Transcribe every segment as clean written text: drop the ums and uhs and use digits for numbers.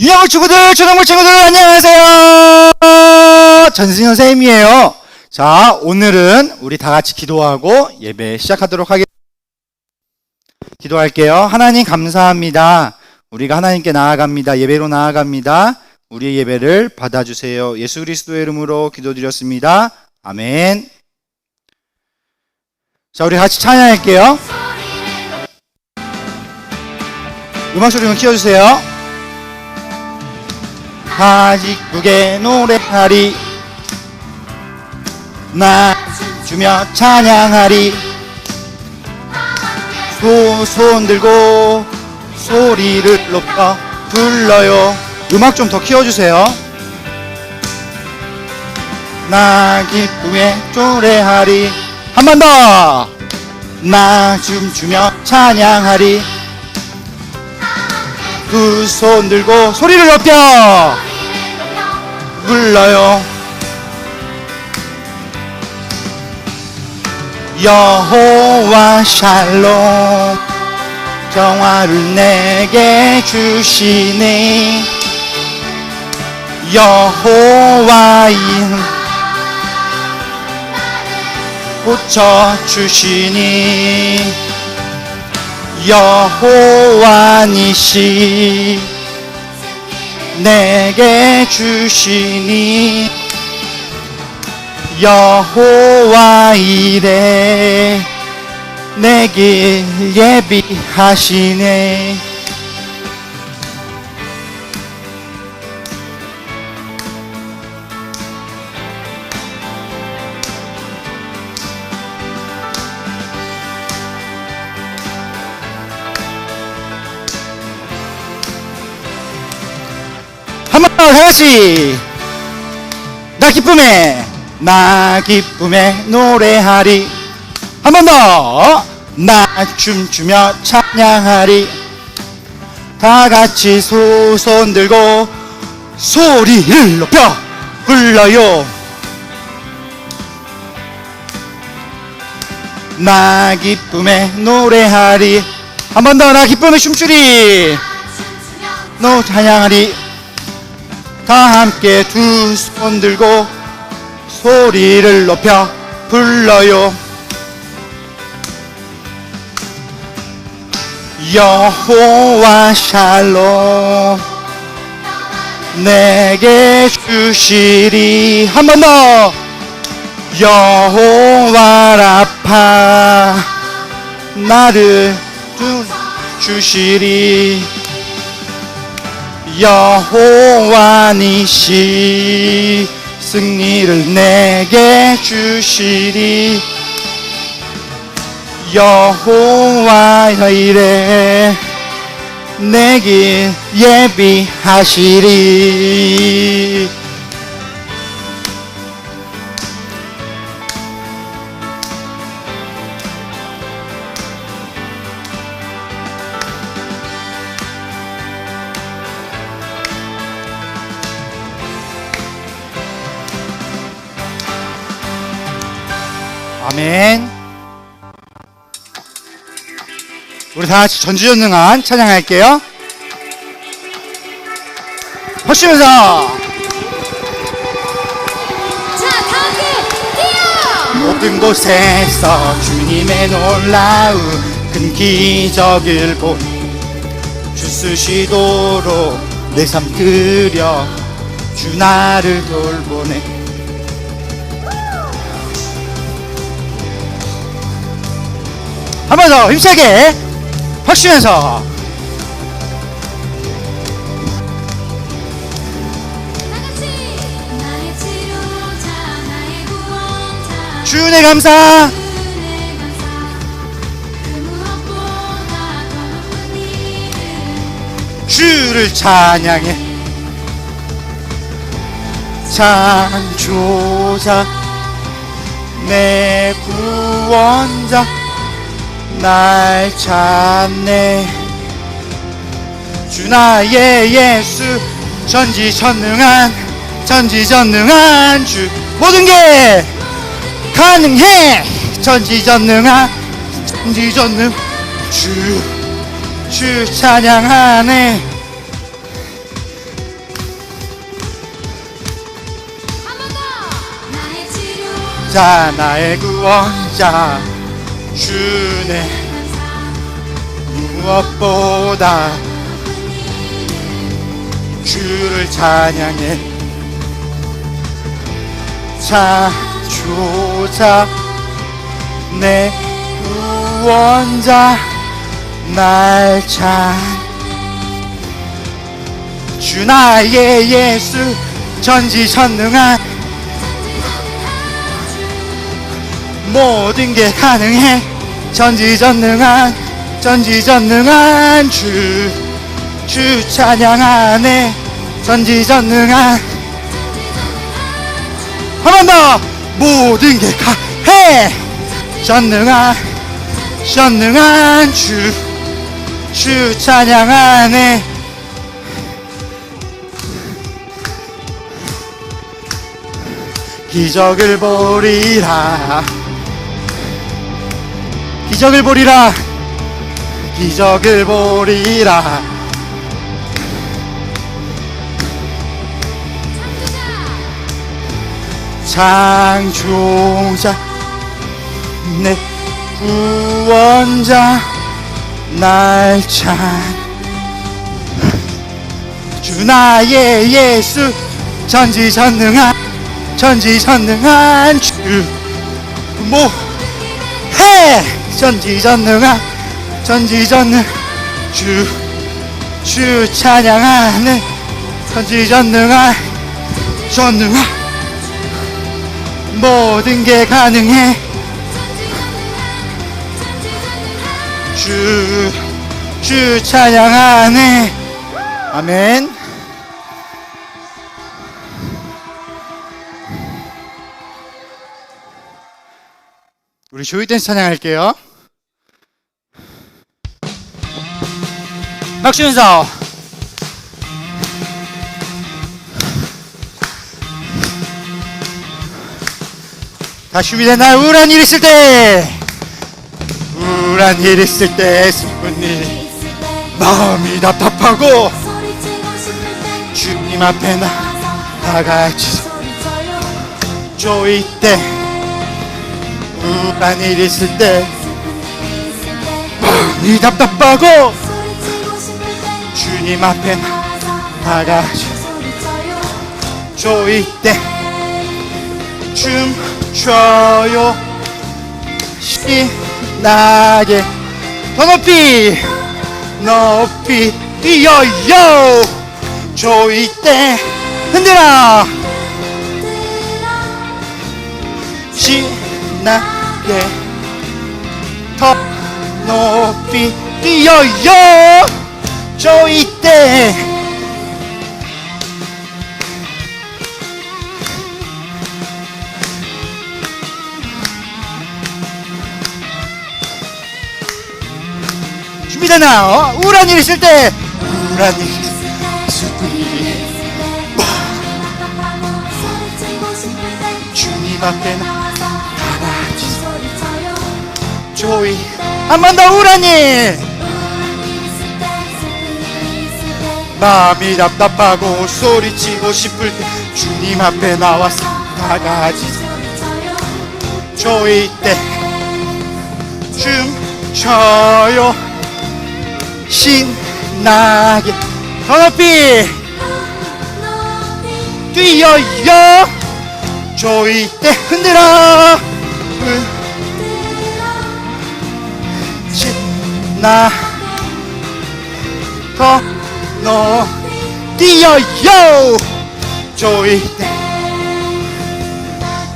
유양을 친구들, 초등부 친구들 안녕하세요. 전승현 선생님이에요. 자, 오늘은 우리 다 같이 기도하고 예배 시작하도록 하겠습니다. 기도할게요. 하나님 감사합니다. 우리가 하나님께 나아갑니다. 예배로 나아갑니다. 우리의 예배를 받아주세요. 예수 그리스도의 이름으로 기도드렸습니다. 아멘. 자, 우리 같이 찬양할게요. 음악 소리 좀 키워주세요. 아직국의 노래하리, 나 주며 찬양하리, 손 들고 소리를 높여 불러요. 음악 좀 더 키워주세요. 나 기쁨에 노래하리, 한 번 더. 나 춤추며 찬양하리, 두 손 들고 소리를 높여 불러요. 여호와 샬롬, 평화를 내게 주시니, 여호와 이름 고쳐주시니, 여호와 니시 내게 주시니, 여호와 이레 내게 예비하시네. 한번 더 다같이. 나 기쁨에 노래하리, 한 번 더. 나 춤추며 찬양하리, 다같이 손 들고 소리를 높여 불러요. 나 기쁨에 노래하리, 한 번 더. 나 기쁨에 춤추리, 너 찬양하리, 다 함께 두 손 들고 소리를 높여 불러요. 여호와 샬롬 내게 주시리, 한 번 더. 여호와 라파 나를 주시리, 여호와 니시 승리를 내게 주시리, 여호와 이레 내게 예비하시리. 아멘. 우리 다 같이 전지전능한 찬양할게요. 허쉬면서. 자, 다 함께 뛰어! 모든 곳에서 주님의 놀라운 큰 기적을 주 쓰시도록 내 삶 드려 주 나를 돌보네. 한 번 더 힘차게 확 쉬면서. 주은혜 감사. 주를 찬양해. 창조자 내 구원자 날 찾네. 주 나의 예수 전지전능한 주 모든 게 가능해. 전지전능한 주 찬양하네. 자 나의 구원자 주네 무엇보다 주를 찬양해 창조자 내 구원자 날 찬 주 나의 예수 전지전능한 모든 게 가능해 전지전능한 주 찬양하네 전지전능한 한 번 더 모든 게 가해 전능한 주 찬양하네 기적을 보리라 창조자 내 구원자 날 찬 주 나의 예수 전지전능한 주 뭐해 전지전능한 주 찬양하네 전지전능한 모든 게 가능해 주 찬양하네 아멘. 우리 조이 댄스 찬양할게요. 박수 연서 다 준비됐나요? 우울한 일 있을 때 슬픈 일 마음이 답답하고 주님 앞에 나가지 조이 때 우울한 일 있을 때 마음이 답답하고 주님 앞에 나가지 조이 때 춤춰요 신나게 더 높이 뛰어요 조이 때 흔들어 신나게 더 높이 뛰어요 조이 때 준비되나요? 우울한 일 있을 때 슬픈 일 주님 앞에 나가지 조이 한 번 더 우울한 일 마음이 답답하고 소리치고 싶을 때 주님 앞에 나와서 나가지 조이 때 춤춰요 신나게 더 높이 뛰어요 조이 때 흔들어 신나 더 뛰어요 조이 때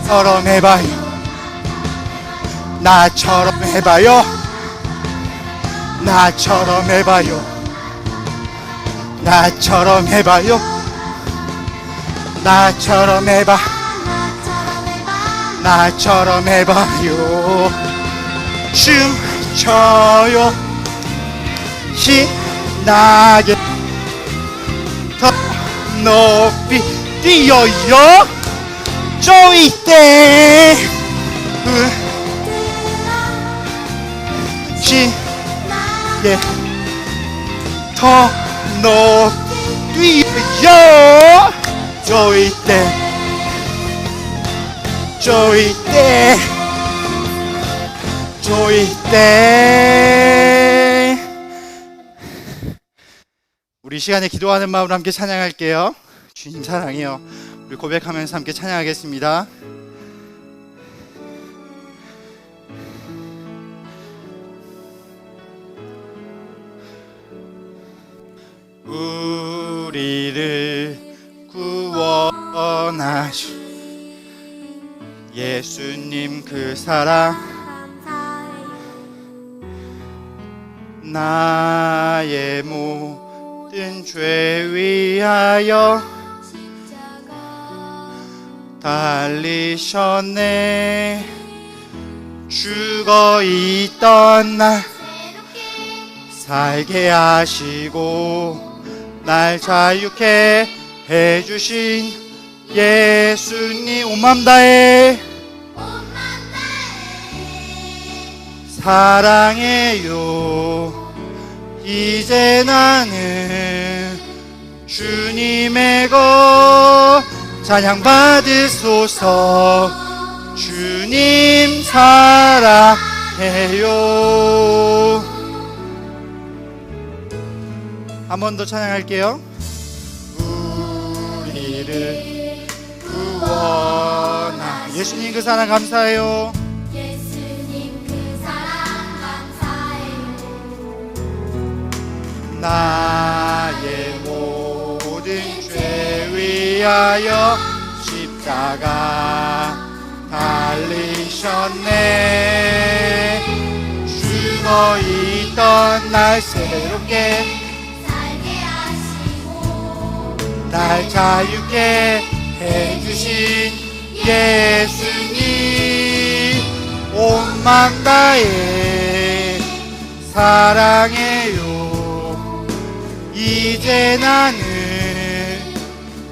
나처럼 해봐요 나처럼 해봐요 나처럼 해봐요 나처럼 해봐요 나처럼 해봐 나처럼 해봐요 춤춰요 신나게 더 높이 뛰어요 조이 때 신나게 더 높이 뛰어요 조이 때 조이 때 조이 때 우리 시간에 기도하는 마음으로 함께 찬양할게요. 주님 사랑해요. 우리 고백하면서 함께 찬양하겠습니다. 우리를 구원하시 예수님 그 사랑 나의 모든 죄 위하여 달리셨네. 죽어 있던 날 살게 하시고 날 자유케 해주신 예수님 온 맘 다해 사랑해요. 이제 나는 주님의 것 찬양 받으소서. 주님 사랑해요. 한 번 더 찬양할게요. 우리를 구원하 예수님 그 사랑 감사해요. 예수님 그 사랑 감사해요. 나의 모든 죄 위하여 십자가 달리셨네. 죽어 있던 날 새롭게 날 자유케 해주신 예수님 온 맘 다해 사랑해요. 이제 나는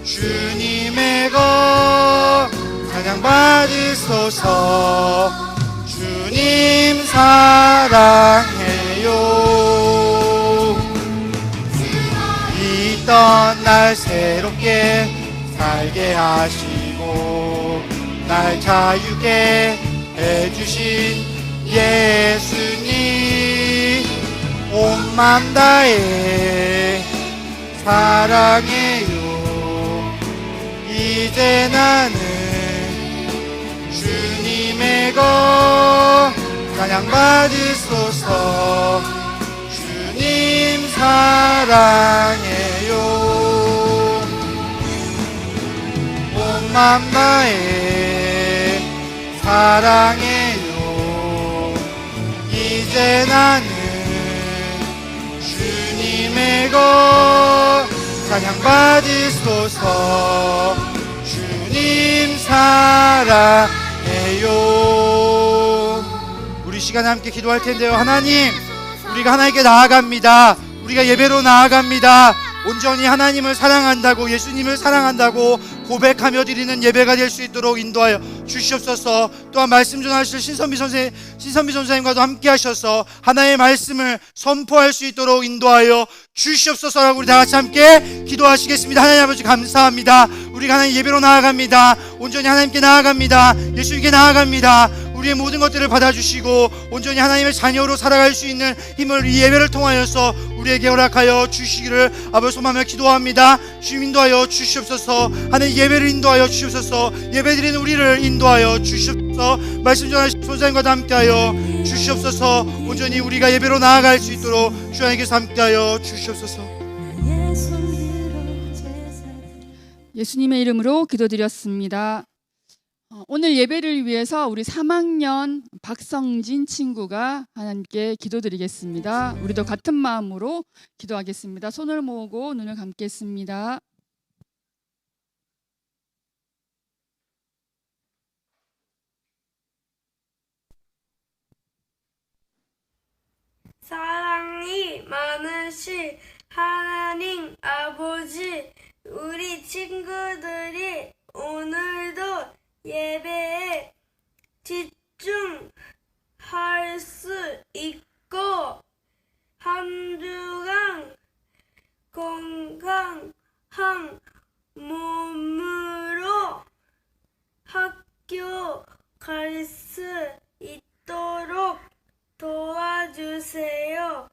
주님의 것 찬양 받으소서. 주님 사랑해요. 있던 날 새롭게 살게 하시고 날 자유케 해주신 예수님 온 맘 다해 사랑해요. 이제 나는 주님의 것 찬양 받으소서. 주님 사랑해요. 온 맘 다해 사랑해요. 이제 나는 주님의 것 찬양 받으소서. 주님 사랑해요. 우리 시간에 함께 기도할 텐데요. 하나님, 우리가 하나님께 나아갑니다. 우리가 예배로 나아갑니다. 온전히 하나님을 사랑한다고, 예수님을 사랑한다고 고백하며 드리는 예배가 될 수 있도록 인도하여 주시옵소서. 또한 말씀 전하실 신선미 선생님과도 함께 하셔서 하나님의 말씀을 선포할 수 있도록 인도하여 주시옵소서라고 우리 다 같이 함께 기도하시겠습니다. 하나님 아버지 감사합니다. 우리가 하나님 예배로 나아갑니다. 온전히 하나님께 나아갑니다. 예수님께 나아갑니다. 우리의 모든 것들을 받아주시고 온전히 하나님의 자녀로 살아갈 수 있는 힘을 이 예배를 통하여서 우리에게 허락하여 주시기를 아버지 소망하며 기도합니다. 주님 인도하여 주시옵소서. 하나님 예배를 인도하여 주시옵소서. 예배드리는 우리를 인도하여 주시옵소서. 말씀 전하신 선생님과도 함께하여 주시옵소서. 온전히 우리가 예배로 나아갈 수 있도록 주 안에게서 함께하여 주시옵소서. 예수님의 이름으로 기도드렸습니다. 오늘 예배를 위해서 우리 3학년 박성진 친구가 하나님께 기도드리겠습니다. 우리도 같은 마음으로 기도하겠습니다. 손을 모으고 눈을 감겠습니다. 사랑이 많으신 하나님 아버지, 우리 친구들이 오늘도 예배에 집중할 수 있고 한 주간 건강한 몸으로 학교 갈 수 있도록 도와주세요.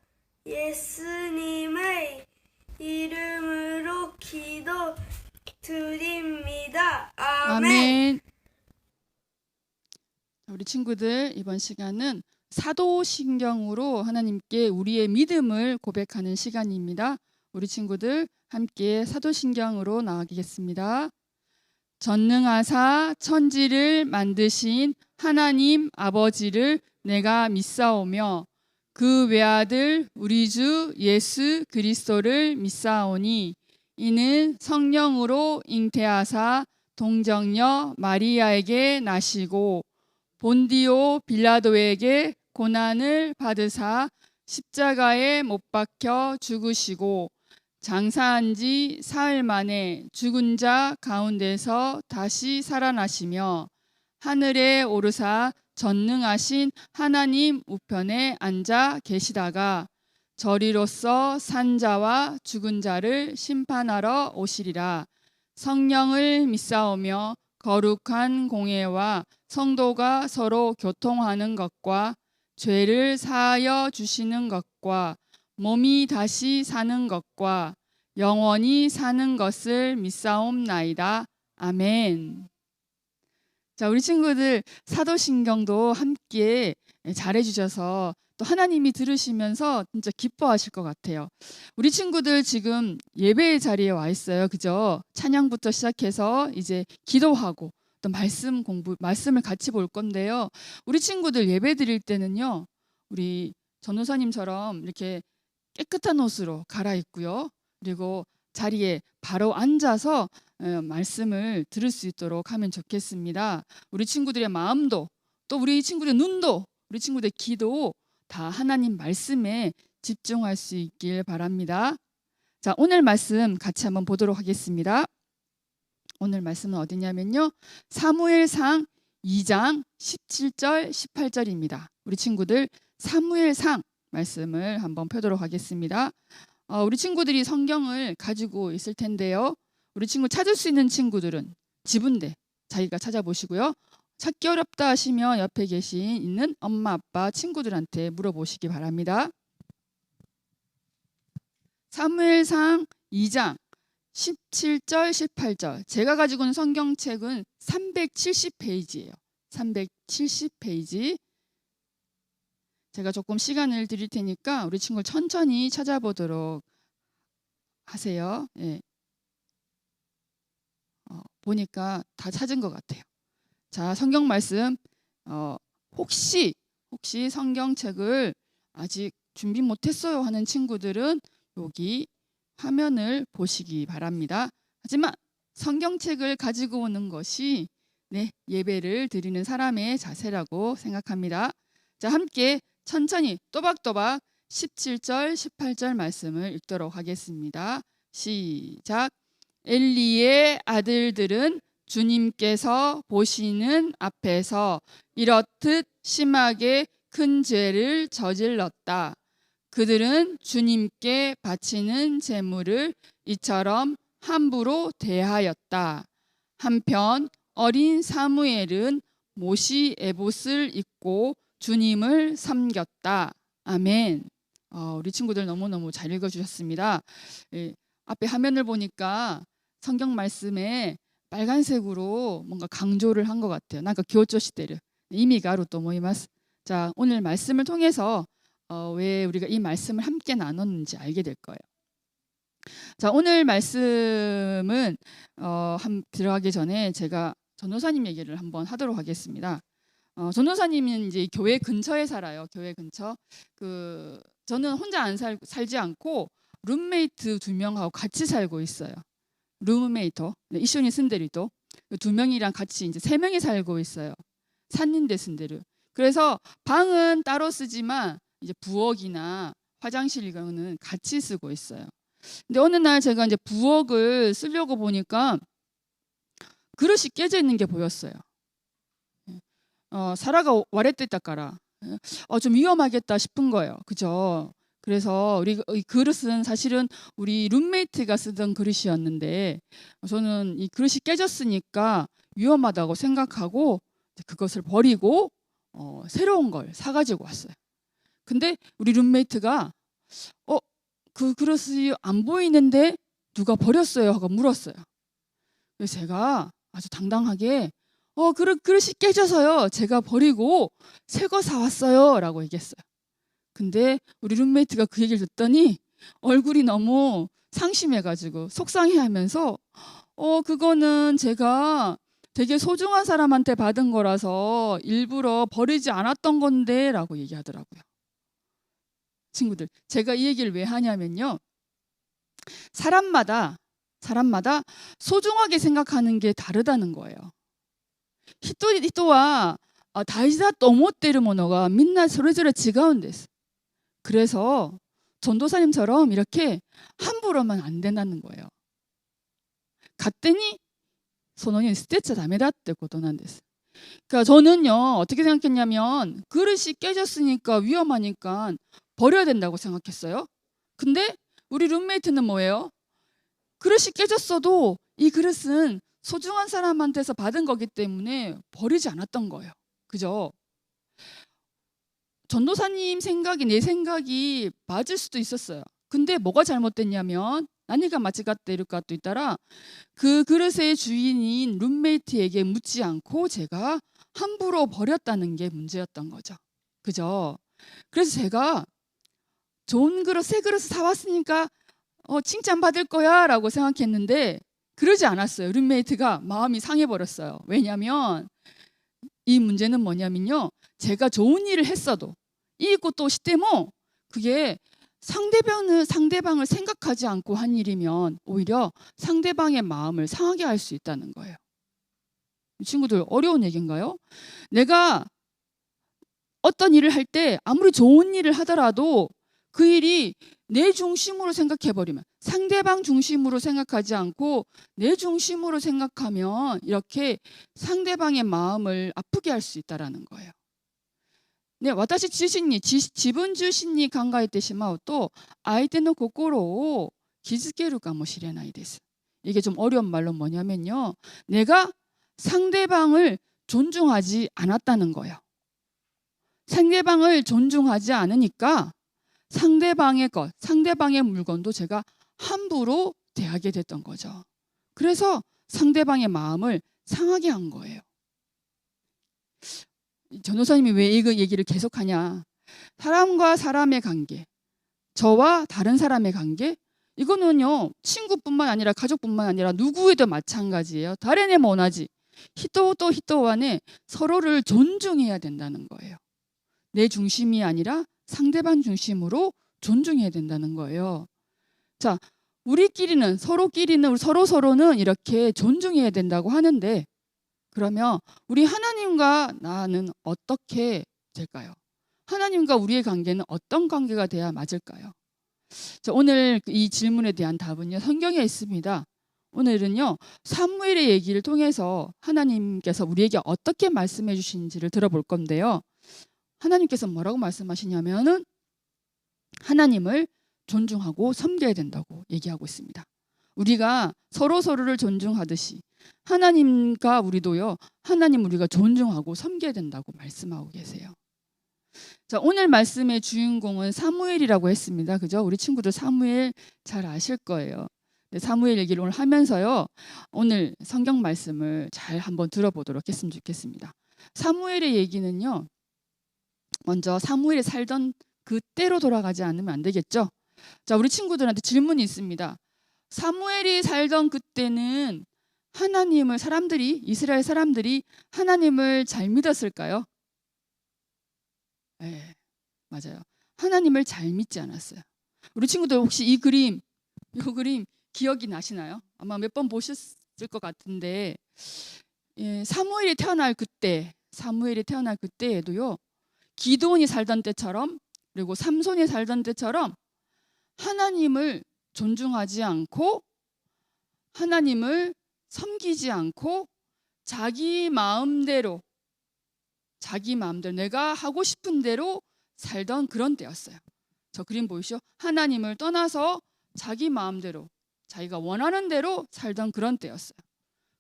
예수님의 이름으로 기도드립니다. 아멘. 아멘. 우리 친구들, 이번 시간은 사도신경으로 하나님께 우리의 믿음을 고백하는 시간입니다. 우리 친구들 함께 사도신경으로 나가겠습니다. 전능하사 천지를 만드신 하나님 아버지를 내가 믿사오며 그 외아들 우리 주 예수 그리스도를 믿사오니 이는 성령으로 잉태하사 동정녀 마리아에게 나시고 본디오 빌라도에게 고난을 받으사 십자가에 못 박혀 죽으시고 장사한 지 사흘 만에 죽은 자 가운데서 다시 살아나시며 하늘에 오르사 전능하신 하나님 우편에 앉아 계시다가 저리로서 산 자와 죽은 자를 심판하러 오시리라. 성령을 믿사오며 거룩한 공예와 성도가 서로 교통하는 것과 죄를 사하여 주시는 것과 몸이 다시 사는 것과 영원히 사는 것을 믿사옵나이다. 아멘. 자, 우리 친구들 사도신경도 함께 잘해주셔서 또 하나님이 들으시면서 진짜 기뻐하실 것 같아요. 우리 친구들 지금 예배의 자리에 와 있어요. 그죠? 찬양부터 시작해서 이제 기도하고 또 말씀을 같이 볼 건데요. 우리 친구들 예배 드릴 때는요, 우리 전도사님처럼 이렇게 깨끗한 옷으로 갈아입고요. 그리고 자리에 바로 앉아서 말씀을 들을 수 있도록 하면 좋겠습니다. 우리 친구들의 마음도 또 우리 친구들의 눈도 우리 친구들의 기도 다 하나님 말씀에 집중할 수 있길 바랍니다. 자, 오늘 말씀 같이 한번 보도록 하겠습니다. 오늘 말씀은 어디냐면요, 사무엘상 2장 17절 18절입니다. 우리 친구들 사무엘상 말씀을 한번 펴도록 하겠습니다. 우리 친구들이 성경을 가지고 있을 텐데요, 우리 친구 찾을 수 있는 친구들은 지분대 자기가 찾아보시고요. 찾기 어렵다 하시면 옆에 있는 엄마 아빠 친구들한테 물어보시기 바랍니다. 사무엘상 2장 17절 18절, 제가 가지고 있는 성경책은 370페이지예요. 370페이지. 제가 조금 시간을 드릴 테니까 우리 친구 천천히 찾아보도록 하세요. 예. 보니까 다 찾은 것 같아요. 자, 성경 말씀, 혹시 성경책을 아직 준비 못했어요 하는 친구들은 여기 화면을 보시기 바랍니다. 하지만 성경책을 가지고 오는 것이 예배를 드리는 사람의 자세라고 생각합니다. 자, 함께 천천히 또박또박 17절 18절 말씀을 읽도록 하겠습니다. 시작. 엘리의 아들들은 주님께서 보시는 앞에서 이렇듯 심하게 큰 죄를 저질렀다. 그들은 주님께 바치는 제물을 이처럼 함부로 대하였다. 한편 어린 사무엘은 모시 에봇을 입고 주님을 섬겼다. 아멘. 우리 친구들 너무너무 잘 읽어주셨습니다. 앞에 화면을 보니까 성경 말씀에 빨간색으로 뭔가 강조를 한 것 같아요. 뭔가 교조 시대를 의미가 또 모이마스. 자, 오늘 말씀을 통해서 왜 우리가 이 말씀을 함께 나눴는지 알게 될 거예요. 자, 오늘 말씀은 들어가기 전에 제가 전도사님 얘기를 한번 하도록 하겠습니다. 전도사님은 이제 교회 근처에 살아요. 교회 근처. 저는 혼자 살지 않고 룸메이트 2명하고 같이 살고 있어요. 룸메이터, 이쇼니 쓴데리도 2명이랑 같이 이제 3명이 살고 있어요. 산닌데 쓴데르. 그래서 방은 따로 쓰지만 이제 부엌이나 화장실 이거는 같이 쓰고 있어요. 근데 어느 날 제가 이제 부엌을 쓰려고 보니까 그릇이 깨져 있는 게 보였어요. 사라가 와레떼다까라. 좀 위험하겠다 싶은 거예요. 그죠? 그래서 이 그릇은 사실은 우리 룸메이트가 쓰던 그릇이었는데 저는 이 그릇이 깨졌으니까 위험하다고 생각하고 그것을 버리고 새로운 걸 사가지고 왔어요. 근데 우리 룸메이트가 그 그릇이 안 보이는데 누가 버렸어요? 하고 물었어요. 그래서 제가 아주 당당하게 그릇이 깨져서요. 제가 버리고 새 거 사왔어요. 라고 얘기했어요. 근데 우리 룸메이트가 그 얘기를 듣더니 얼굴이 너무 상심해가지고 속상해하면서 그거는 제가 되게 소중한 사람한테 받은 거라서 일부러 버리지 않았던 건데 라고 얘기하더라고요. 친구들, 제가 이 얘기를 왜 하냐면요. 사람마다 소중하게 생각하는 게 다르다는 거예요. 人は大事だと思っているものがみんなそれぞれ違うんです。 그래서 전도사님처럼 이렇게 함부로만 안 된다는 거예요. 勝手にそのように捨てちゃダメだってことなんです。 그러니까 저는요 어떻게 생각했냐면 그릇이 깨졌으니까 위험하니까 버려야 된다고 생각했어요. 근데 우리 룸메이트는 뭐예요? 그릇이 깨졌어도 이 그릇은 소중한 사람한테서 받은 거기 때문에 버리지 않았던 거예요. 그죠? 전도사님 생각이 내 생각이 맞을 수도 있었어요. 근데 뭐가 잘못됐냐면何が間違っているかと言ったら그 그릇의 주인인 룸메이트에게 묻지 않고 제가 함부로 버렸다는 게 문제였던 거죠. 그죠? 그래서 제가 좋은 그릇, 새 그릇 사왔으니까 칭찬받을 거야 라고 생각했는데 그러지 않았어요. 룸메이트가 마음이 상해버렸어요. 왜냐하면 이 문제는 뭐냐면요. 제가 좋은 일을 했어도 이ことをしても 그게 상대방을 생각하지 않고 한 일이면 오히려 상대방의 마음을 상하게 할 수 있다는 거예요. 친구들 어려운 얘기인가요? 내가 어떤 일을 할 때 아무리 좋은 일을 하더라도 그 일이 내 중심으로 생각해버리면 상대방 중심으로 생각하지 않고 내 중심으로 생각하면 이렇게 상대방의 마음을 아프게 할 수 있다는 거예요. 네, 私自身に自分中心に考えてしまうと相手の心を傷つけるかもしれないです. 이게 좀 어려운 말로 뭐냐면요. 내가 상대방을 존중하지 않았다는 거예요. 상대방을 존중하지 않으니까 상대방의 것, 상대방의 물건도 제가 함부로 대하게 됐던 거죠. 그래서 상대방의 마음을 상하게 한 거예요. 전도사님이 왜 이 얘기를 계속하냐. 사람과 사람의 관계, 저와 다른 사람의 관계, 이거는요 친구뿐만 아니라 가족뿐만 아니라 누구에도 마찬가지예요. 다른에 모나지. 히토 히토와네 서로를 존중해야 된다는 거예요. 내 중심이 아니라 상대방 중심으로 존중해야 된다는 거예요. 자, 우리끼리는 서로는 이렇게 존중해야 된다고 하는데 그러면 우리 하나님과 나는 어떻게 될까요? 하나님과 우리의 관계는 어떤 관계가 돼야 맞을까요? 자, 오늘 이 질문에 대한 답은요 성경에 있습니다. 오늘은요 사무엘의 얘기를 통해서 하나님께서 우리에게 어떻게 말씀해 주시는지를 들어볼 건데요. 하나님께서 뭐라고 말씀하시냐면은 하나님을 존중하고 섬겨야 된다고 얘기하고 있습니다. 우리가 서로를 존중하듯이 하나님과 우리도요 하나님 우리가 존중하고 섬겨야 된다고 말씀하고 계세요. 자, 오늘 말씀의 주인공은 사무엘이라고 했습니다. 그죠? 우리 친구들 사무엘 잘 아실 거예요. 네, 사무엘 얘기를 오늘 하면서요 오늘 성경 말씀을 잘 한번 들어보도록 했으면 좋겠습니다. 사무엘의 얘기는요 먼저 사무엘이 살던 그때로 돌아가지 않으면 안 되겠죠. 자, 우리 친구들한테 질문이 있습니다. 사무엘이 살던 그때는 이스라엘 사람들이 하나님을 잘 믿었을까요? 네, 맞아요. 하나님을 잘 믿지 않았어요. 우리 친구들 혹시 이 그림 기억이 나시나요? 아마 몇 번 보셨을 것 같은데 사무엘이 태어날 그때에도요 기드온이 살던 때처럼 그리고 삼손이 살던 때처럼 하나님을 존중하지 않고 하나님을 섬기지 않고 자기 마음대로 내가 하고 싶은 대로 살던 그런 때였어요. 저 그림 보이시죠? 하나님을 떠나서 자기 마음대로 자기가 원하는 대로 살던 그런 때였어요.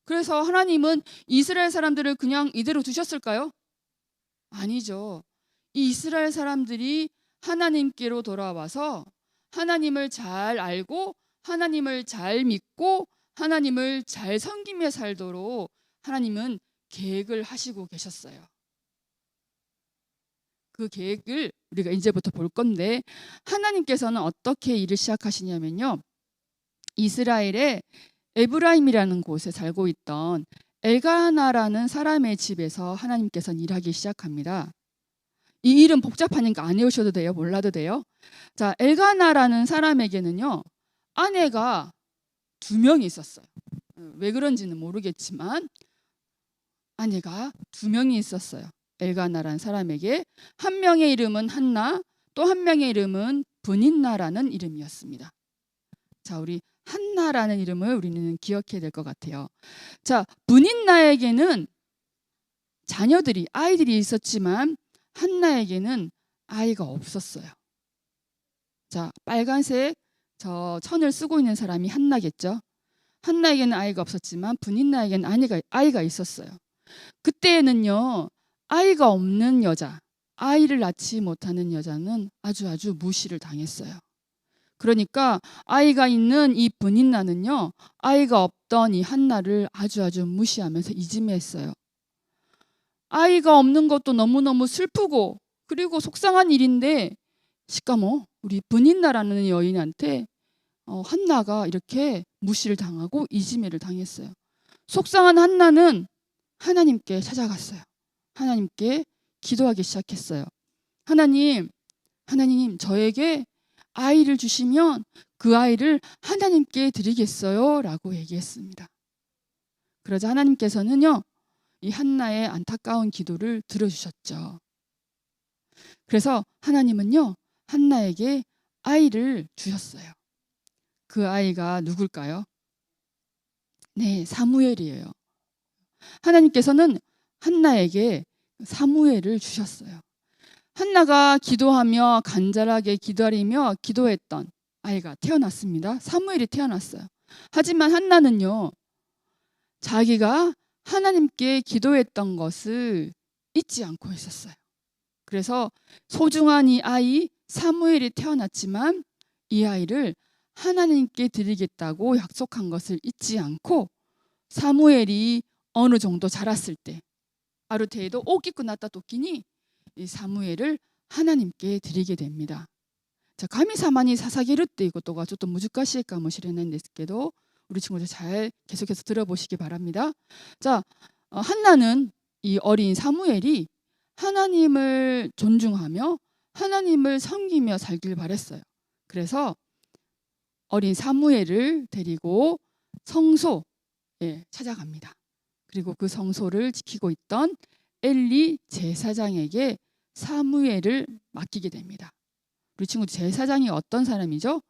그래서 하나님은 이스라엘 사람들을 그냥 이대로 두셨을까요? 아니죠. 이 이스라엘 사람들이 하나님께로 돌아와서 하나님을 잘 알고 하나님을 잘 믿고 하나님을 잘 섬기며 살도록 하나님은 계획을 하시고 계셨어요. 그 계획을 우리가 이제부터 볼 건데, 하나님께서는 어떻게 일을 시작하시냐면요, 이스라엘의 에브라임이라는 곳에 살고 있던 엘가나라는 사람의 집에서 하나님께서는 일하기 시작합니다. 이 이름 복잡하니까 안 외우셔도 돼요. 몰라도 돼요. 자, 엘가나라는 사람에게는요, 아내가 2명이 있었어요. 왜 그런지는 모르겠지만 아내가 2명이 있었어요. 엘가나라는 사람에게 한 명의 이름은 한나, 또 한 명의 이름은 브닌나라는 이름이었습니다. 자, 우리 한나라는 이름을 우리는 기억해야 될 것 같아요. 자, 브닌나에게는 자녀들이, 아이들이 있었지만 한나에게는 아이가 없었어요. 자, 빨간색 저 천을 쓰고 있는 사람이 한나겠죠. 한나에게는 아이가 없었지만 브닌나에게는 아이가 있었어요. 그때에는요, 아이가 없는 여자, 아이를 낳지 못하는 여자는 아주 무시를 당했어요. 그러니까 아이가 있는 이 브닌나는요, 아이가 없던 이 한나를 아주 무시하면서 이지매했어요. 아이가 없는 것도 너무너무 슬프고 그리고 속상한 일인데, 시까모 우리 브닌나라는 여인한테 한나가 이렇게 무시를 당하고 이지매를 당했어요. 속상한 한나는 하나님께 찾아갔어요. 하나님께 기도하기 시작했어요. 하나님, 저에게 아이를 주시면 그 아이를 하나님께 드리겠어요 라고 얘기했습니다. 그러자 하나님께서는요, 이 한나의 안타까운 기도를 들어주셨죠. 그래서 하나님은요, 한나에게 아이를 주셨어요. 그 아이가 누굴까요? 네, 사무엘이에요. 하나님께서는 한나에게 사무엘을 주셨어요. 한나가 기도하며 간절하게 기다리며 기도했던 아이가 태어났습니다. 사무엘이 태어났어요. 하지만 한나는요, 자기가 하나님께 기도했던 것을 잊지 않고 있었어요. 그래서 소중한 이 아이 사무엘이 태어났지만 이 아이를 하나님께 드리겠다고 약속한 것을 잊지 않고, 사무엘이 어느 정도 자랐을 때, 아르테에도 오기고 났다 도끼니 이 사무엘을 하나님께 드리게 됩니다. 자, 가미사마니 사사게르っていうことがちょっと難しいかもしれないんですけど, 우리 친구들 잘 계속해서 들어보시기 바랍니다. 자, 한나는 이 어린 사무엘이 하나님을 존중하며 하나님을 섬기며 살길 바랬어요. 그래서 어린 사무엘을 데리고 성소에 찾아갑니다. 그리고 그 성소를 지키고 있던 엘리 제사장에게 사무엘을 맡기게 됩니다. 우리 친구 제사장이 어떤 사람이죠?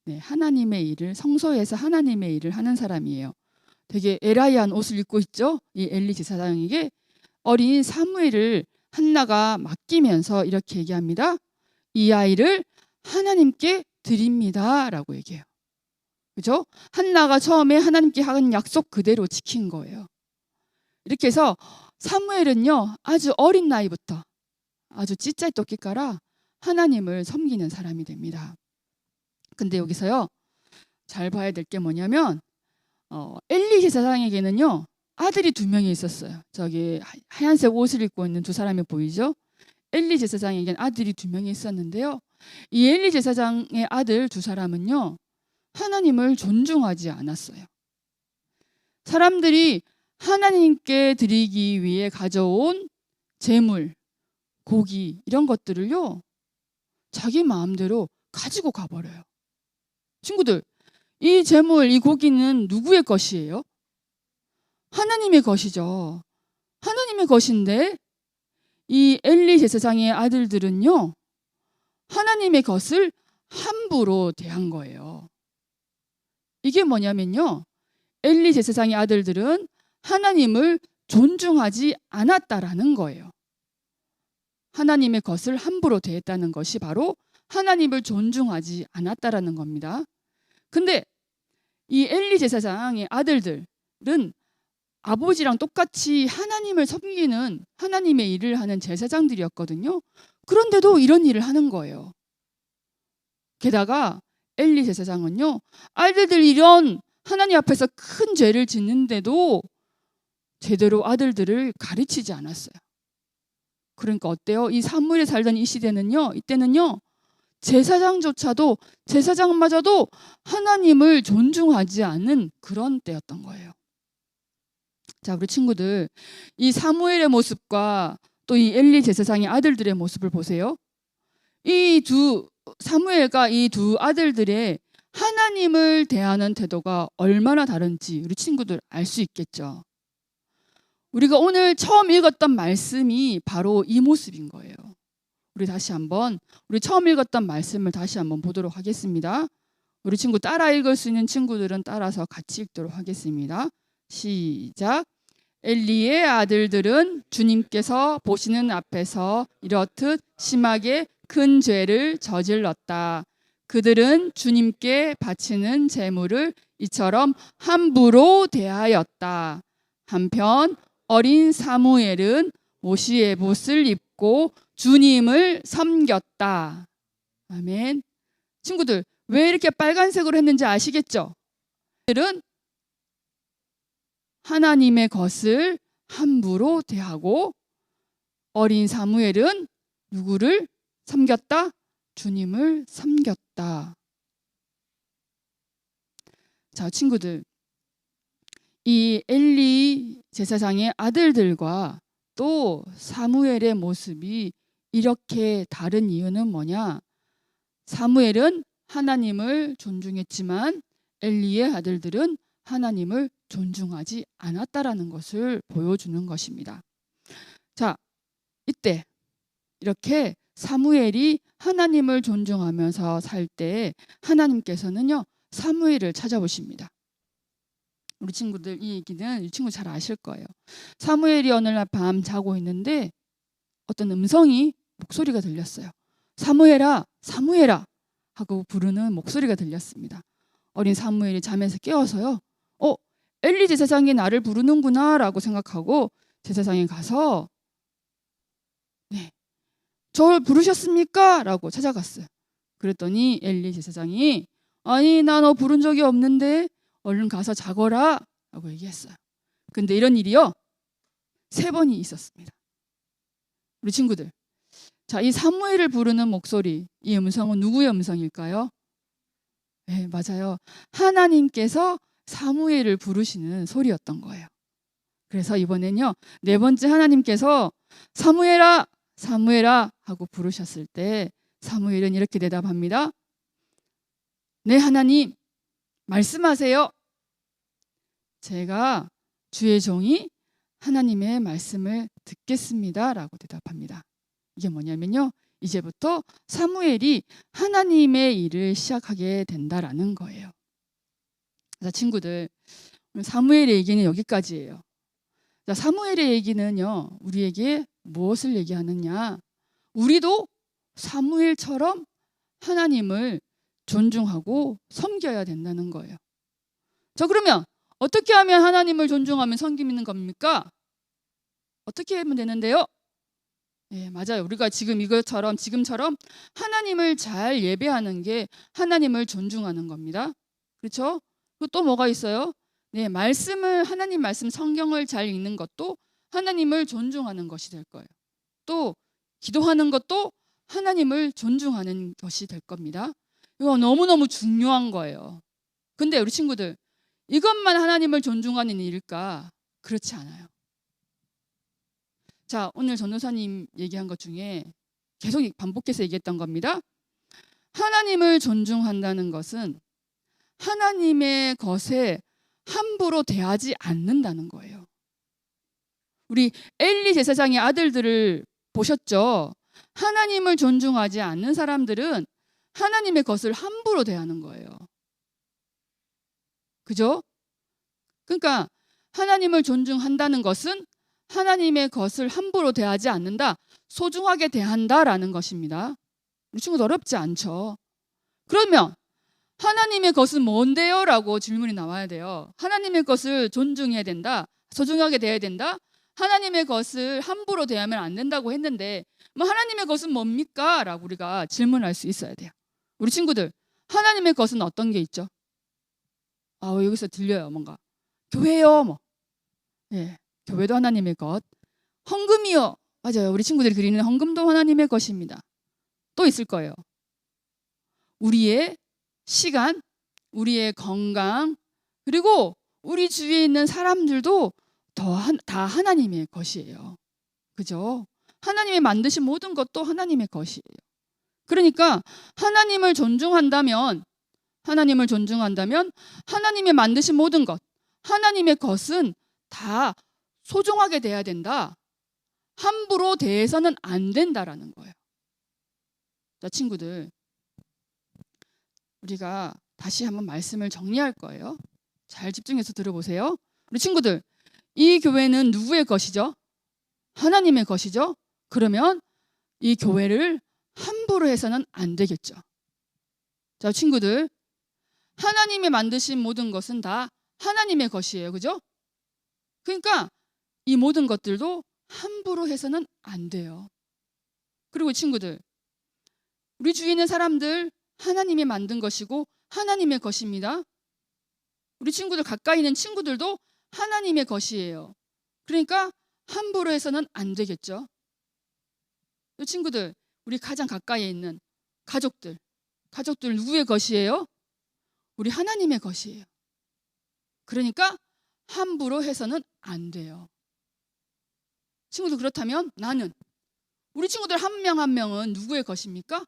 네, 하나님의 일을, 성소에서 하나님의 일을 하는 사람이에요. 되게 에라이한 옷을 입고 있죠? 이 엘리 제사장에게 어린 사무엘을 한나가 맡기면서 이렇게 얘기합니다. 이 아이를 하나님께 드립니다 라고 얘기해요. 그죠? 한나가 처음에 하나님께 한 약속 그대로 지킨 거예요. 이렇게 해서 사무엘은요, 아주 어린 나이부터 아주 찌짜이 토끼까라 하나님을 섬기는 사람이 됩니다. 근데 여기서요, 잘 봐야 될 게 뭐냐면 엘리 제사장에게는요, 아들이 2명이 있었어요. 저기 하얀색 옷을 입고 있는 2사람이 보이죠? 엘리 제사장에게는 아들이 2명이 있었는데요, 이 엘리 제사장의 아들 2사람은요, 하나님을 존중하지 않았어요. 사람들이 하나님께 드리기 위해 가져온 재물, 고기 이런 것들을요, 자기 마음대로 가지고 가버려요. 친구들, 이 재물, 이 고기는 누구의 것이에요? 하나님의 것이죠. 하나님의 것인데 이 엘리 제사장의 아들들은요, 하나님의 것을 함부로 대한 거예요. 이게 뭐냐면요, 엘리 제사장의 아들들은 하나님을 존중하지 않았다라는 거예요. 하나님의 것을 함부로 대했다는 것이 바로 하나님을 존중하지 않았다라는 겁니다. 근데 이 엘리 제사장의 아들들은 아버지랑 똑같이 하나님을 섬기는 하나님의 일을 하는 제사장들이었거든요. 그런데도 이런 일을 하는 거예요. 게다가 엘리 제사장은요, 아들들 이런 하나님 앞에서 큰 죄를 짓는데도 제대로 아들들을 가르치지 않았어요. 그러니까 어때요? 이 사무엘에 살던 이 시대는요, 이때는요, 제사장마저도 하나님을 존중하지 않는 그런 때였던 거예요. 자, 우리 친구들, 이 사무엘의 모습과 또 이 엘리 제사장의 아들들의 모습을 보세요. 사무엘과 이 두 아들들의 하나님을 대하는 태도가 얼마나 다른지 우리 친구들 알 수 있겠죠. 우리가 오늘 처음 읽었던 말씀이 바로 이 모습인 거예요. 우리 처음 읽었던 말씀을 다시 한번 보도록 하겠습니다. 우리 친구 따라 읽을 수 있는 친구들은 따라서 같이 읽도록 하겠습니다. 시작. 엘리의 아들들은 주님께서 보시는 앞에서 이렇듯 심하게 큰 죄를 저질렀다. 그들은 주님께 바치는 제물을 이처럼 함부로 대하였다. 한편 어린 사무엘은 모시에봇을 입고 주님을 섬겼다. 아멘. 친구들, 왜 이렇게 빨간색으로 했는지 아시겠죠? 그들은 하나님의 것을 함부로 대하고 어린 사무엘은 누구를 섬겼다? 주님을 섬겼다. 자, 친구들, 이 엘리 제사장의 아들들과 또 사무엘의 모습이 이렇게 다른 이유는 뭐냐? 사무엘은 하나님을 존중했지만 엘리의 아들들은 하나님을 존중하지 않았다라는 것을 보여주는 것입니다. 자, 이때 이렇게 사무엘이 하나님을 존중하면서 살 때 하나님께서는요, 사무엘을 찾아보십니다. 우리 친구들 이 친구 잘 아실 거예요. 사무엘이 어느 날 밤 자고 있는데 어떤 목소리가 들렸어요. 사무엘아, 사무엘아 하고 부르는 목소리가 들렸습니다. 어린 사무엘이 잠에서 깨어서요. 엘리 제사장이 나를 부르는구나 라고 생각하고 제사장에 가서 저를 부르셨습니까? 라고 찾아갔어요. 그랬더니 엘리 제사장이 아니 나 너 부른 적이 없는데 얼른 가서 자거라 라고 얘기했어요. 근데 이런 일이요 3번이 있었습니다. 우리 친구들, 자, 이 사무엘을 부르는 목소리, 이 음성은 누구의 음성일까요? 네, 맞아요. 하나님께서 사무엘을 부르시는 소리였던 거예요. 그래서 이번엔요 4번째 하나님께서 사무엘아, 사무엘아 하고 부르셨을 때 사무엘은 이렇게 대답합니다. 네, 하나님 말씀하세요. 제가 주의 종이 하나님의 말씀을 듣겠습니다 라고 대답합니다. 이게 뭐냐면요, 이제부터 사무엘이 하나님의 일을 시작하게 된다라는 거예요. 자, 친구들, 사무엘의 얘기는 여기까지예요. 자, 사무엘의 얘기는요, 우리에게 무엇을 얘기하느냐? 우리도 사무엘처럼 하나님을 존중하고 섬겨야 된다는 거예요. 자, 그러면 어떻게 하면 하나님을 존중하면 섬기는 겁니까? 어떻게 하면 되는데요? 네, 맞아요. 우리가 지금처럼 하나님을 잘 예배하는 게 하나님을 존중하는 겁니다. 그렇죠? 그리고 또 뭐가 있어요? 네, 하나님 말씀 성경을 잘 읽는 것도 하나님을 존중하는 것이 될 거예요. 또 기도하는 것도 하나님을 존중하는 것이 될 겁니다. 이거 너무너무 중요한 거예요. 근데 우리 친구들, 이것만 하나님을 존중하는 일일까? 그렇지 않아요. 자, 오늘 전도사님 얘기한 것 중에 계속 반복해서 얘기했던 겁니다. 하나님을 존중한다는 것은 하나님의 것에 함부로 대하지 않는다는 거예요. 우리 엘리 제사장의 아들들을 보셨죠? 하나님을 존중하지 않는 사람들은 하나님의 것을 함부로 대하는 거예요. 그죠? 그러니까 하나님을 존중한다는 것은 하나님의 것을 함부로 대하지 않는다, 소중하게 대한다라는 것입니다. 우리 친구도 어렵지 않죠? 그러면 하나님의 것은 뭔데요? 라고 질문이 나와야 돼요. 하나님의 것을 존중해야 된다 소중하게 대해야 된다. 하나님의 것을 함부로 대하면 안 된다고 했는데 뭐 하나님의 것은 뭡니까? 라고 우리가 질문할 수 있어야 돼요. 우리 친구들, 하나님의 것은 어떤 게 있죠? 여기서 들려요. 뭔가 교회요, 뭐. 예, 교회도 하나님의 것. 헌금이요. 맞아요. 우리 친구들이 그리는 헌금도 하나님의 것입니다. 또 있을 거예요. 우리의 시간, 우리의 건강, 그리고 우리 주위에 있는 사람들도 다 하나님의 것이에요. 그죠? 하나님이 만드신 모든 것도 하나님의 것이에요. 그러니까 하나님을 존중한다면 하나님이 만드신 모든 것, 하나님의 것은 다 소중하게 대해야 된다. 함부로 대해서는 안 된다라는 거예요. 자, 친구들, 우리가 다시 한번 말씀을 정리할 거예요. 잘 집중해서 들어보세요. 우리 친구들, 이 교회는 누구의 것이죠? 하나님의 것이죠? 그러면 이 교회를 함부로 해서는 안 되겠죠. 자, 친구들, 하나님이 만드신 모든 것은 다 하나님의 것이에요. 그죠? 그러니까 이 모든 것들도 함부로 해서는 안 돼요. 그리고 친구들, 우리 주위에 있는 사람들 하나님이 만든 것이고 하나님의 것입니다. 우리 친구들 가까이 있는 친구들도 하나님의 것이에요. 그러니까 함부로 해서는 안 되겠죠. 친구들, 우리 가장 가까이에 있는 가족들 누구의 것이에요? 우리 하나님의 것이에요. 그러니까 함부로 해서는 안 돼요. 친구들, 그렇다면 나는, 우리 친구들 한 명 한 명은 누구의 것입니까?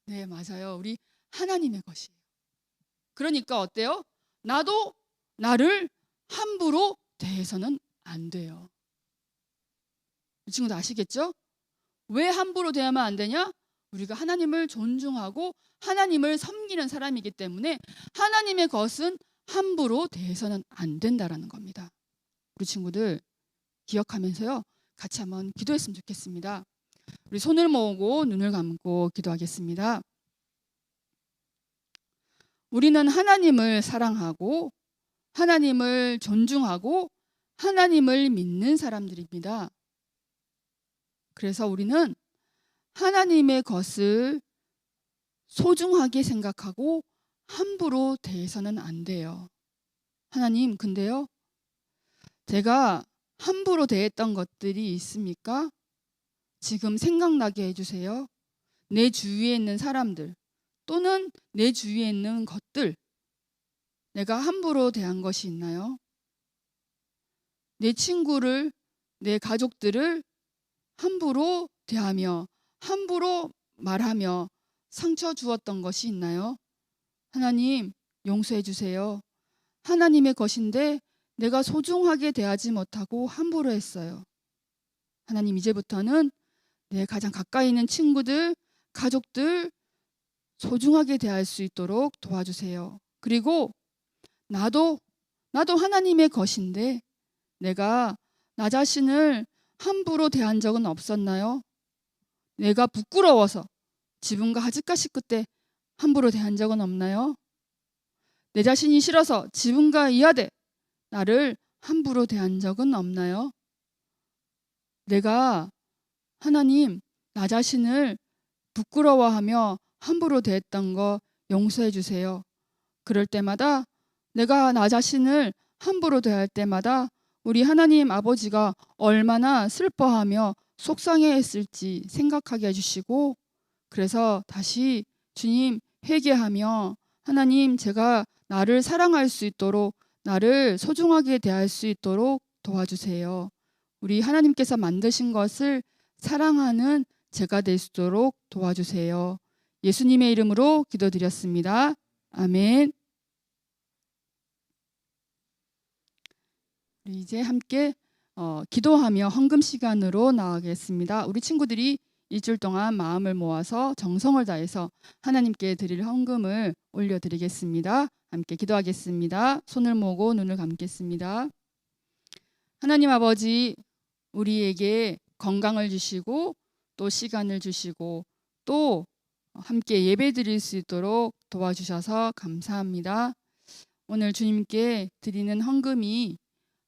네, 맞아요. 우리 하나님의 것이에요. 그러니까 어때요? 나도 나를 함부로 대해서는 안 돼요. 이 친구들 아시겠죠? 왜 함부로 대하면 안 되냐? 우리가 하나님을 존중하고 하나님을 섬기는 사람이기 때문에 하나님의 것은 함부로 대해서는 안 된다라는 겁니다. 우리 친구들 기억하면서요, 같이 한번 기도했으면 좋겠습니다. 우리 손을 모으고 눈을 감고 기도하겠습니다. 우리는 하나님을 사랑하고 하나님을 존중하고 하나님을 믿는 사람들입니다. 그래서 우리는 하나님의 것을 소중하게 생각하고 함부로 대해서는 안 돼요. 하나님, 근데요, 제가 함부로 대했던 것들이 있습니까? 지금 생각나게 해주세요. 내 주위에 있는 사람들 또는 내 주위에 있는 것들, 내가 함부로 대한 것이 있나요? 내 친구를, 내 가족들을 함부로 대하며 함부로 말하며 상처 주었던 것이 있나요? 하나님, 용서해 주세요. 하나님의 것인데 내가 소중하게 대하지 못하고 함부로 했어요. 하나님, 이제부터는 내 가장 가까이 있는 친구들, 가족들 소중하게 대할 수 있도록 도와주세요. 그리고 나도 하나님의 것인데 내가 나 자신을 함부로 대한 적은 없었나요? 내가 부끄러워서 지분과 하즈까시 끝에 함부로 대한 적은 없나요? 내 자신이 싫어서 지분과 이하되 나를 함부로 대한 적은 없나요? 내가 하나님, 나 자신을 부끄러워하며 함부로 대했던 거 용서해 주세요. 그럴 때마다 내가 나 자신을 함부로 대할 때마다 우리 하나님 아버지가 얼마나 슬퍼하며 속상해했을지 생각하게 해주시고, 그래서 다시 주님 회개하며 하나님, 제가 나를 사랑할 수 있도록, 나를 소중하게 대할 수 있도록 도와주세요. 우리 하나님께서 만드신 것을 사랑하는 제가 될 수 있도록 도와주세요. 예수님의 이름으로 기도드렸습니다. 아멘. 우리 이제 함께 기도하며 헌금 시간으로 나가겠습니다. 우리 친구들이 일주일 동안 마음을 모아서 정성을 다해서 하나님께 드릴 헌금을 올려드리겠습니다. 함께 기도하겠습니다. 손을 모으고 눈을 감겠습니다. 하나님 아버지, 우리에게 건강을 주시고 또 시간을 주시고 또 함께 예배 드릴 수 있도록 도와주셔서 감사합니다. 오늘 주님께 드리는 헌금이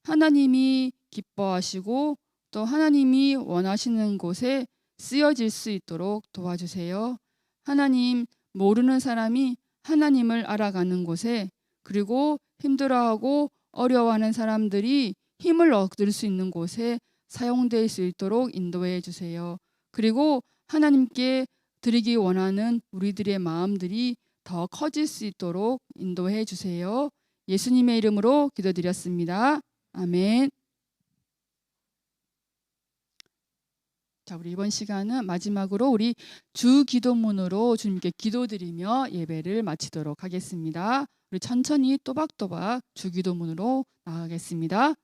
하나님이 기뻐하시고 또 하나님이 원하시는 곳에 쓰여질 수 있도록 도와주세요. 하나님, 모르는 사람이 하나님을 알아가는 곳에, 그리고 힘들어하고 어려워하는 사람들이 힘을 얻을 수 있는 곳에 사용될 수 있도록 인도해 주세요. 그리고 하나님께 드리기 원하는 우리들의 마음들이 더 커질 수 있도록 인도해 주세요. 예수님의 이름으로 기도드렸습니다. 아멘. 자, 우리 이번 시간은 마지막으로 우리 주 기도문으로 주님께 기도드리며 예배를 마치도록 하겠습니다. 우리 천천히 또박또박 주 기도문으로 나가겠습니다.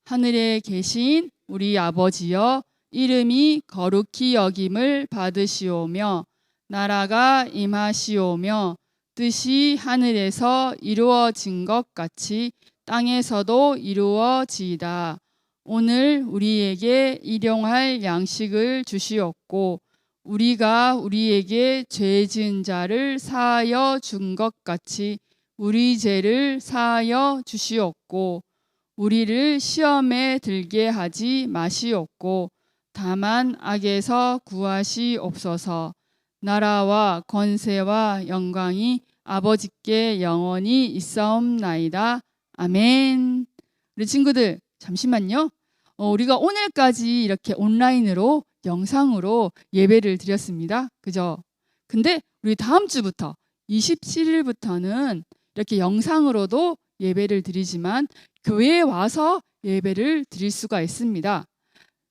하늘에 계신 우리 아버지여, 이름이 거룩히 여김을 받으시오며 나라가 임하시오며 뜻이 하늘에서 이루어진 것 같이 땅에서도 이루어지이다. 오늘 우리에게 일용할 양식을 주시옵고 우리가 우리에게 죄 지은 자를 사하여 준 것 같이 우리 죄를 사하여 주시옵고 우리를 시험에 들게 하지 마시옵고 다만 악에서 구하시옵소서. 나라와 권세와 영광이 아버지께 영원히 있사옵나이다. 아멘. 우리 친구들, 잠시만요. 우리가 오늘까지 이렇게 온라인으로 영상으로 예배를 드렸습니다. 그죠? 근데 우리 다음 주부터 27일부터는 이렇게 영상으로도 예배를 드리지만 교회에 와서 예배를 드릴 수가 있습니다.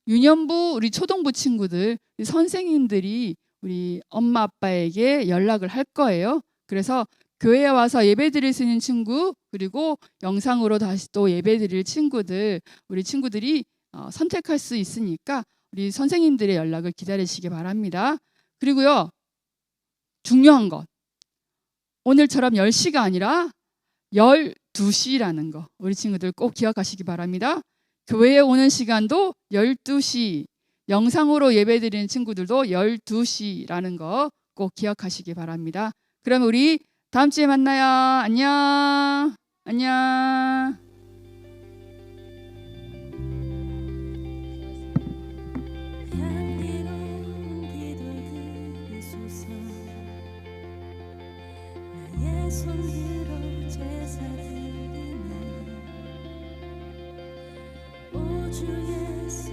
유년부 우리 초등부 친구들, 우리 선생님들이 우리 엄마 아빠에게 연락을 할 거예요. 그래서 교회에 와서 예배 드릴 수 있는 친구, 그리고 영상으로 다시 또 예배 드릴 친구들, 우리 친구들이 선택할 수 있으니까 우리 선생님들의 연락을 기다리시기 바랍니다. 그리고요, 중요한 것, 오늘처럼 10시가 아니라 12시라는 거 우리 친구들 꼭 기억하시기 바랍니다. 교회에 오는 시간도 12시, 영상으로 예배드리는 친구들도 12시라는 거 꼭 기억하시기 바랍니다. 그럼 우리 다음 주에 만나요. 안녕. 안녕. 향기로운 기도 들으소서. 나의 손으로 제사 드리네. 오 주 예수